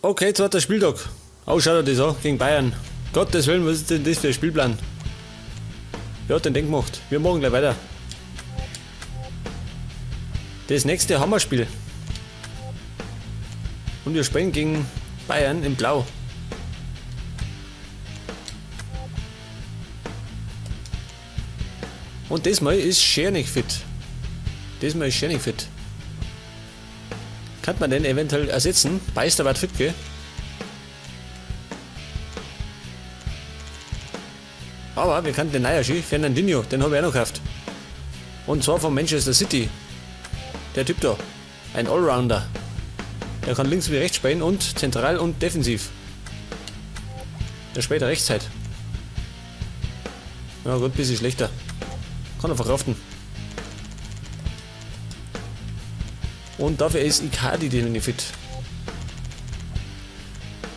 Okay, zweiter Spieltag. Oh, schaut euch das an, gegen Bayern. Gottes Willen, was ist denn das für ein Spielplan? Wer hat den denn gemacht? Wir machen gleich weiter. Das nächste Hammerspiel. Und wir spielen gegen Bayern in Blau. Und diesmal ist Schernig fit. Diesmal ist Schernig fit. Kann man den eventuell ersetzen? Beister wird fit, gell? Aber wir können den Nayashi, Fernandinho, den habe ich auch noch gekauft. Und zwar von Manchester City. Der Typ da. Ein Allrounder. Der kann links wie rechts spielen und zentral und defensiv. Der spielt Rechtszeit. Ja gut, bisschen schlechter. Kann er verkraften. Und dafür ist Icardi den nicht fit.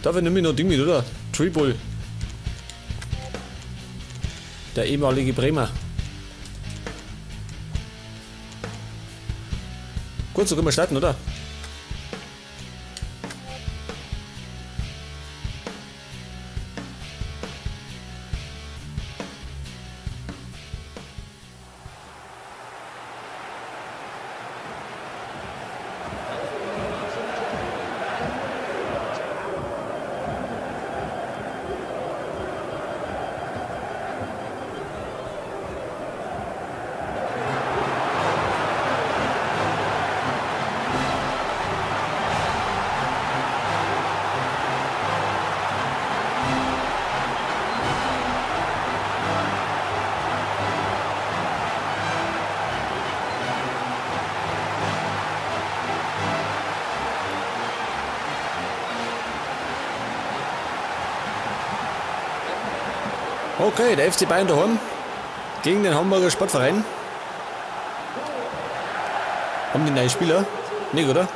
Dafür nehme ich noch Ding mit, oder? Tribul. Der ehemalige Bremer. Gut, so können wir starten, oder? Okay, der FC Bayern daheim gegen den Hamburger Sportverein. Haben die neue Spieler? Nicht, oder?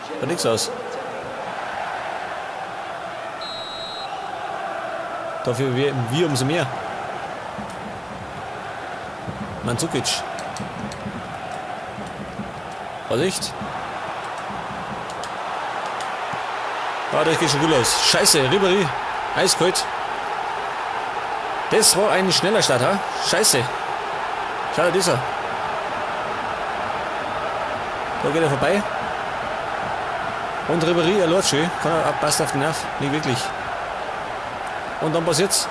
Schaut nichts aus. Dafür wir umso mehr. Mandzukic. Vorsicht. Ah, das geht schon gut los. Scheiße, Ribéry. Eiskalt. Das war ein schneller Start, ha? Scheiße. Schau dir das an. Da geht er vorbei. Und Ribéry, er läuft schön. Kann er passt auf den Nerv. Nicht wirklich. Und dann passiert's.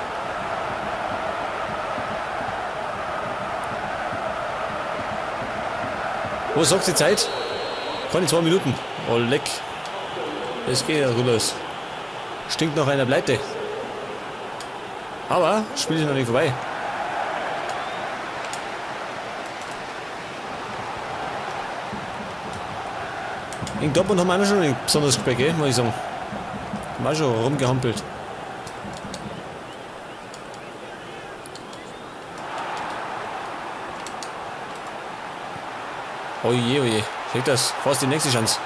Was sagt die Zeit? Keine 2 Minuten. Oh, leck. Das geht ja gut los. Stinkt nach einer Pleite. Aber das Spiel ist noch nicht vorbei. In Dortmund haben wir auch schon nicht besonders gespielt, gell, muss ich sagen. Haben wir auch schon rumgehampelt. Oje, oje. Seht das? Fast die nächste Chance.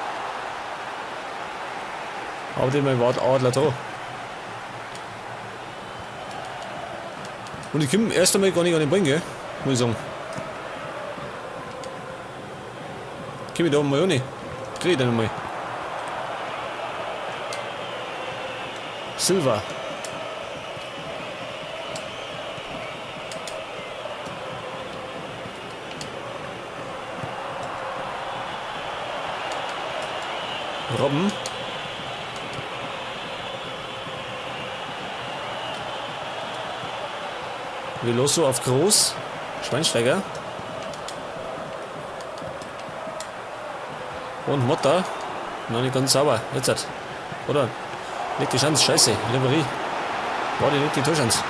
Aber den mal war Adler da. Und ich komme erst einmal gar nicht an den Ball, gell? Muss ich sagen. Komm ich da mal rein? Dreh ich den einmal. Silva. Robben. Veloso auf Groß. Schweinsteiger. Und Motta. Noch nicht ganz sauber. Jetzt hat. Oder? Nicht die Chance. Scheiße. Ribéry. War die nicht die Torchance.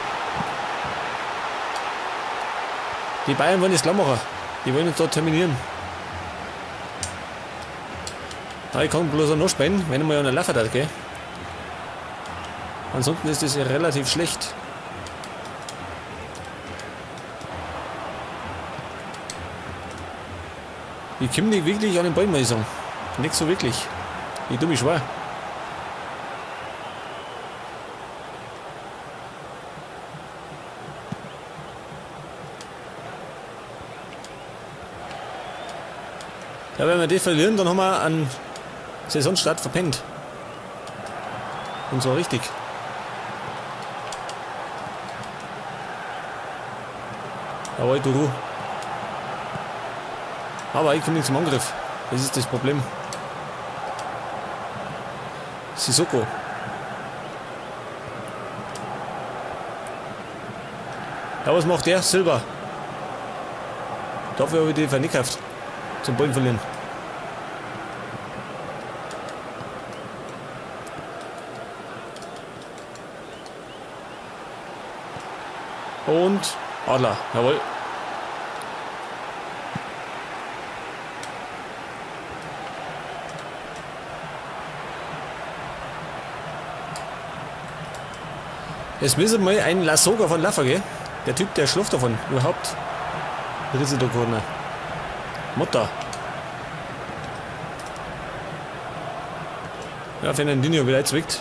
Die Bayern wollen das klar machen. Die wollen uns dort terminieren. Ich kann bloß noch spielen, wenn ich mal einen Laufer hat, gell? Ansonsten ist das ja relativ schlecht. Ich komme nicht wirklich an den Ball, muss ich sagen. Nicht so wirklich. Ich tue mich schwer. Ja, wenn wir die verlieren, dann haben wir einen Saisonstart verpennt. Und zwar richtig. Jawohl, Duru. Aber ich komme nicht zum Angriff. Das ist das Problem. Sissoko. Ja, was macht der? Silber. Dafür habe ich die vernickt. Zum Ballen verlieren. Und Adler. Jawohl. Jetzt müssen wir einen Lassoga von Laffer, gell? Der Typ, der schläft davon. Überhaupt. Risikokorner. Mutter. Ja, Fernandinho wieder zwickt.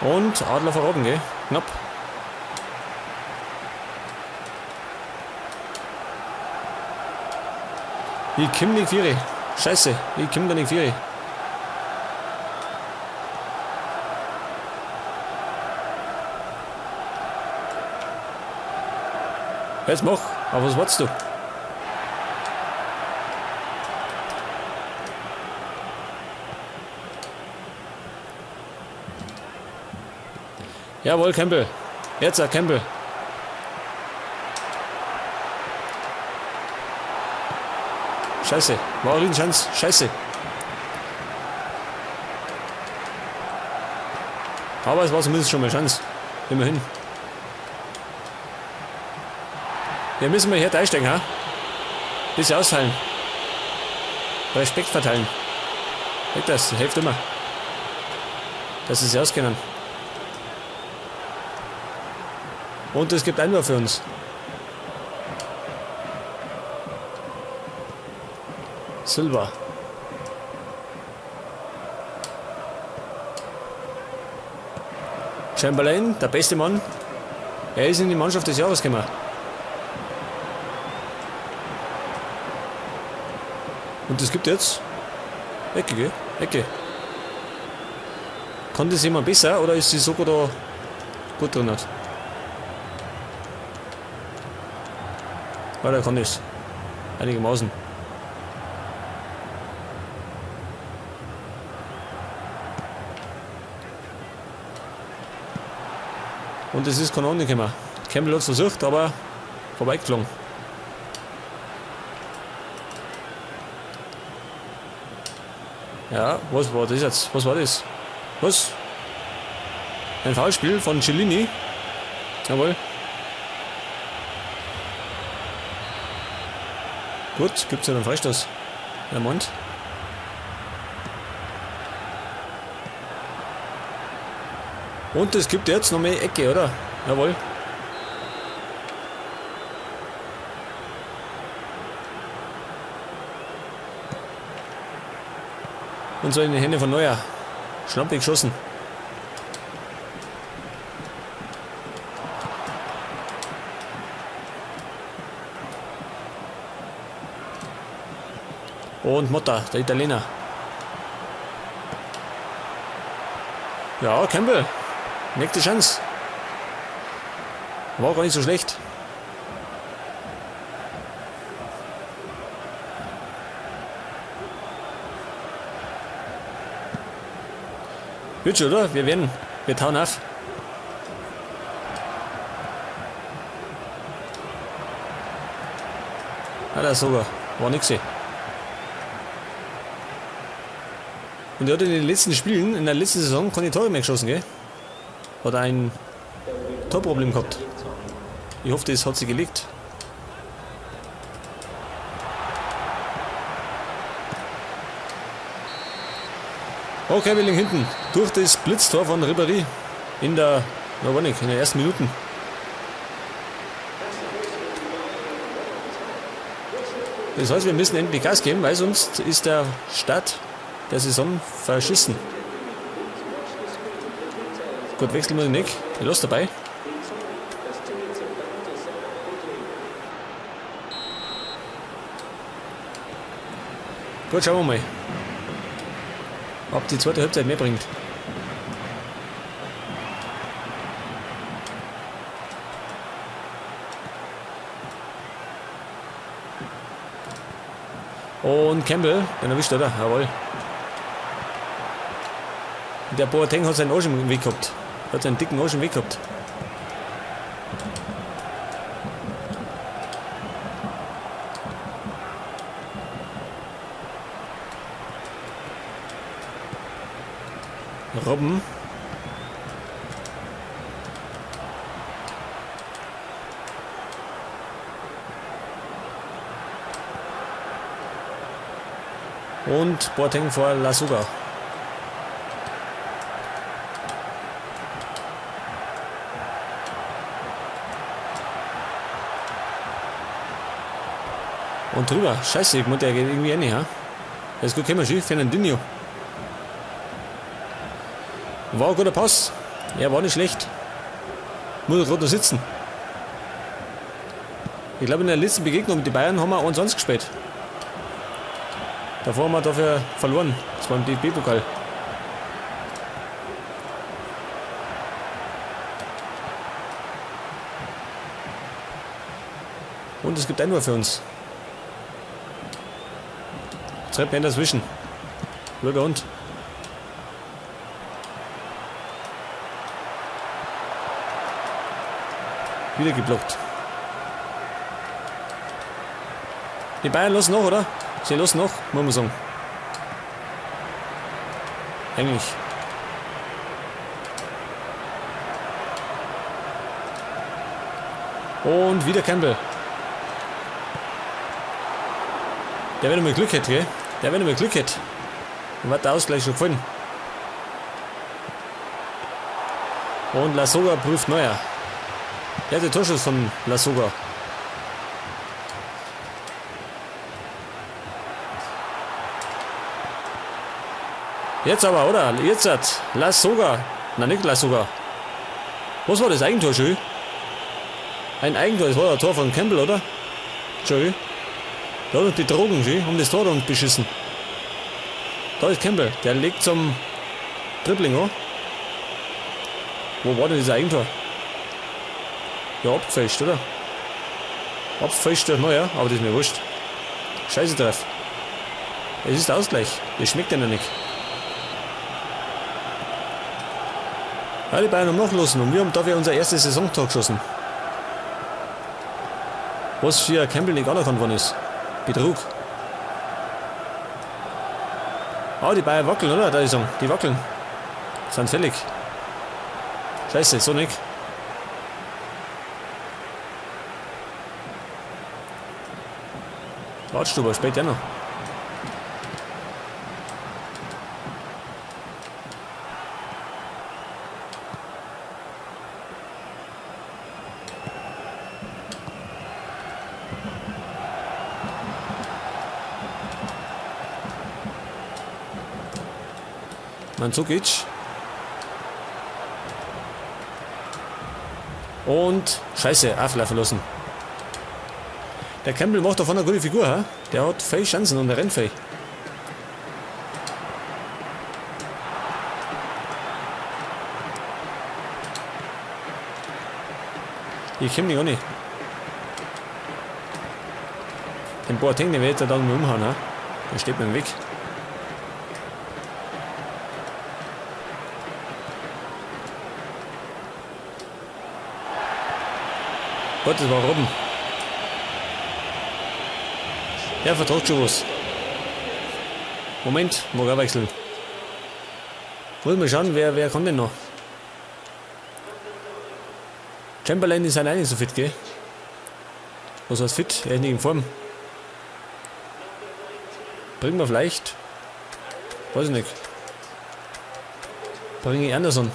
Und Adler verraten, gell? Knapp. Ich komm nicht vier. Scheiße, ich komm da nicht vier. Jetzt mach, aber was wartest du? Jawohl, Campbell. Jetzt, Campbell. Scheiße, war eine Chance. Scheiße. Aber es war zumindest schon mal Chance. Immerhin. Wir müssen mal hier einsteigen, ha? Bisschen ausfallen. Respekt verteilen. Weg das, hilft immer. Dass sie sich auskennen. Und es gibt Einwurf für uns. Silva. Chamberlain, der beste Mann. Er ist in die Mannschaft des Jahres gekommen. Und es gibt jetzt Ecke, gell? Ecke. Kann das jemand besser oder ist die Soko da gut drin? Ja, der kann das. Einigermaßen. Und es ist kein Ende gekommen. Campbell hat es versucht, aber vorbeigeflogen. Ja, was war das jetzt? Was war das? Was? Ein Foulspiel von Cellini. Jawohl. Gut, gibt es ja einen Freistoß. Der Mond. Und es gibt jetzt noch mehr Ecke, oder? Jawohl. Und so in die Hände von Neuer. Schnappig geschossen. Und Motta, der Italiener. Ja, Campbell. Nächste Chance. War gar nicht so schlecht. Wird schon, oder? Wir tauen auf. Hat er sogar. War nix. Und er hat in den letzten Spielen, in der letzten Saison, keine Tore mehr geschossen, gell? Hat ein Torproblem gehabt. Ich hoffe, das hat sich gelegt. Okay, wir liegen hinten. Durch das Blitztor von Ribéry in der, na gar nicht, in den ersten Minuten. Das heißt, wir müssen endlich Gas geben, weil sonst ist der Start der Saison verschissen. Gut, wechseln wir den Nick. Ich lasse dabei. Gut, schauen wir mal, ob die zweite Halbzeit mehr bringt. Und Campbell, den erwischt, oder? Jawohl. Der Boateng hat seinen Arsch im Weg gehabt. Hat seinen dicken Arsch im Weg gehabt. Robben. Und Boateng vor Lasuga. Und drüber. Scheiße, ich muss der geht irgendwie rein, ja? Das ist gut, können wir schief. Fernandinho. War ein guter Pass. Ja, war nicht schlecht. Muss gerade noch sitzen. Ich glaube, in der letzten Begegnung mit den Bayern haben wir 1-1 gespielt. Davor haben wir dafür verloren. Das war im DFB-Pokal. Und es gibt einen nur für uns. Treppen in dazwischen. Blöder Hund. Wieder geblockt. Die Bayern lassen noch, oder? Sie lassen noch, muss man sagen. Eigentlich. Und wieder Campbell. Der, wenn er mal Glück hätte, gell? Der, wenn er mal Glück hätte. Dann wird der Ausgleich schon gefallen. Und Lasogga prüft neuer. Der hat den Torschuss von Lasogga. Jetzt aber, oder? Jetzt hat Lasogga. Na, nicht Lasogga. Was war das Eigentor, schön? Ein Eigentor, das war ein Tor von Campbell, oder? Schön. Da hat die Drogen, schön, um das Tor dann beschissen. Da ist Campbell, der legt zum Dribbling, oh. Wo war denn dieses Eigentor? Ja, abgefälscht, oder? Abgefälscht durch Neuer, aber das ist mir wurscht. Scheiße drauf. Es ist der Ausgleich. Das schmeckt ja noch nicht. Ja, die Bayern haben nachgelassen und wir haben dafür unser erstes Saisontor geschossen. Was für Campbell nicht anerkannt worden ist. Betrug. Ah, die Bayern wackeln, oder? Da ist er. Die wackeln. Sind fällig. Scheiße, so nicht. Wartest du, aber spät ja noch. Mandzukic. Und Scheiße, Affler verlassen. Der Campbell macht davon eine gute Figur, ha? Der hat viele Chancen und der rennt viel. Ich komme nicht an. Den Boateng, den wird er dann umhauen, ha? Der steht mir im Weg. Gott, das war Robben. Der vertraut schon was. Moment, mag er wechseln. Muss mal schauen, wer kann denn noch? Chamberlain ist auch nicht so fit, gell? Was heißt fit? Er ist nicht in Form. Bringen wir vielleicht. Weiß ich nicht. Bringe ich Anderson.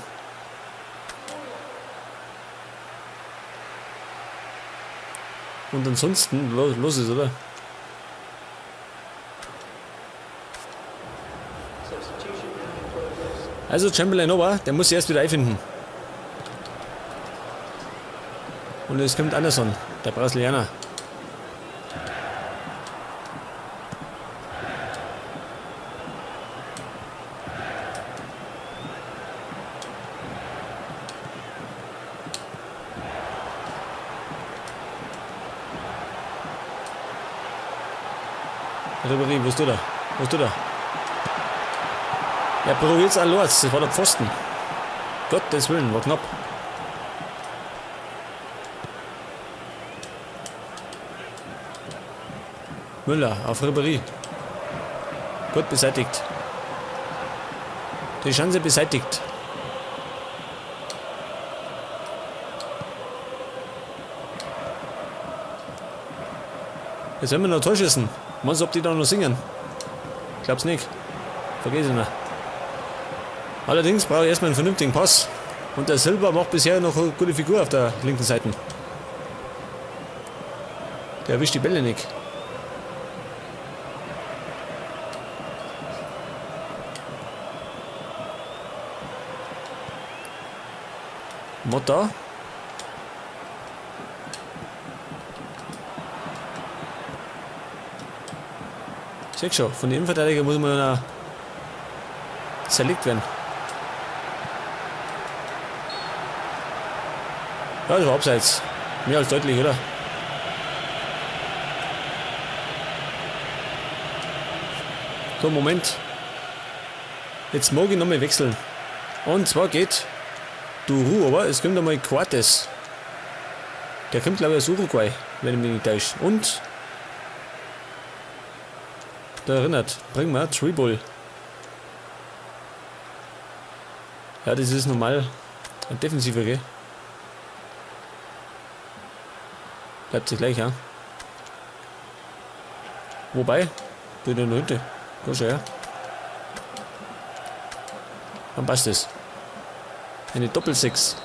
Und ansonsten, los ist, oder? Also Chamberlain aber, der muss sich erst wieder einfinden. Und es kommt Anderson, der Brasilianer. Ribéry, wo ist du da? Wo ist du da? Ja, probiert's an los, das war der Pfosten. Gottes Willen, war knapp. Müller auf Ribéry. Gut beseitigt. Die Chance beseitigt. Jetzt werden wir noch Torschüssen. Meinst du, ob die da noch singen? Ich glaub's nicht. Vergiss es nicht. Allerdings brauche ich erstmal einen vernünftigen Pass. Und der Silva macht bisher noch eine gute Figur auf der linken Seite. Der erwischt die Bälle nicht. Motta. Check schon, von den Innenverteidigern muss man ja zerlegt werden. Ja, das war abseits. Mehr als deutlich, oder? So, Moment. Jetzt mag ich nochmal wechseln. Und zwar geht Duru, aber es kommt einmal Quartes. Der kommt, glaube ich, aus Uruguay, wenn ich mich nicht täusche. Und da erinnert, bring mal Tribble. Ja, das ist normal ein Defensiver, gell? Bleibt sich gleich, ja. Wobei, bin ich noch hinten. Komm schon her. Dann passt es. Eine Doppel-6.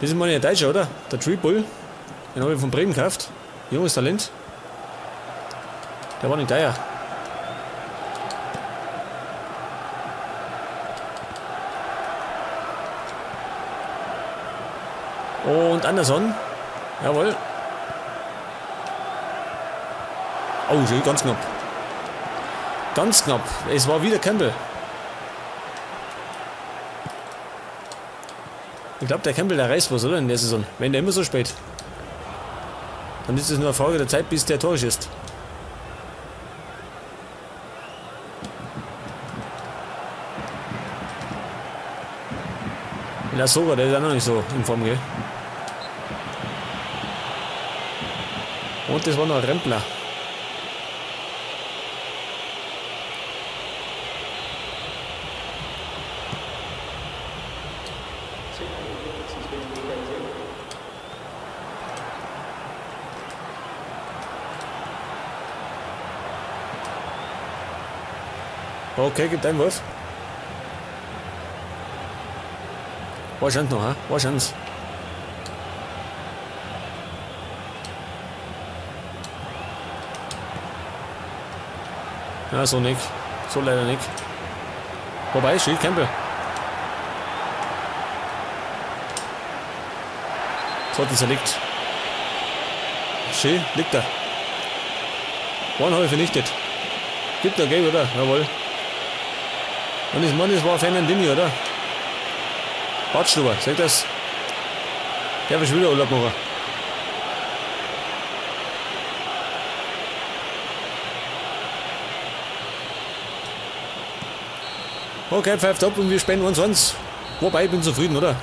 Das ist mal ein Deutscher, oder? Der Tribble. Den habe ich von Bremen gekauft. Junges Talent. Der war nicht teuer. Und Anderson. Jawohl. Oh, schön, ganz knapp. Ganz knapp. Es war wieder Campbell. Ich glaube, der Campbell, der reißt was, oder? In der Saison. Wenn der immer so spät. Dann ist es nur eine Frage der Zeit, bis der Tor ist. La Soga, der ist auch noch nicht so in Form, gell? Und das war noch ein Rempler. Okay, gibt einen Wurf. War Chance noch, ha? War Chance. Ja, so nicht. So leider nicht. Wobei, steht Campbell. So hat er zerlegt. Schön, liegt da. One habe ich vernichtet. Gibt er, gell, oder? Jawohl. Und das Mann, das war Fernandinho, oder? Bartstuber, seht das? Der will schon wieder Urlaub machen. Okay, pfeift ab und wir spenden uns sonst. Wobei, ich bin zufrieden, oder?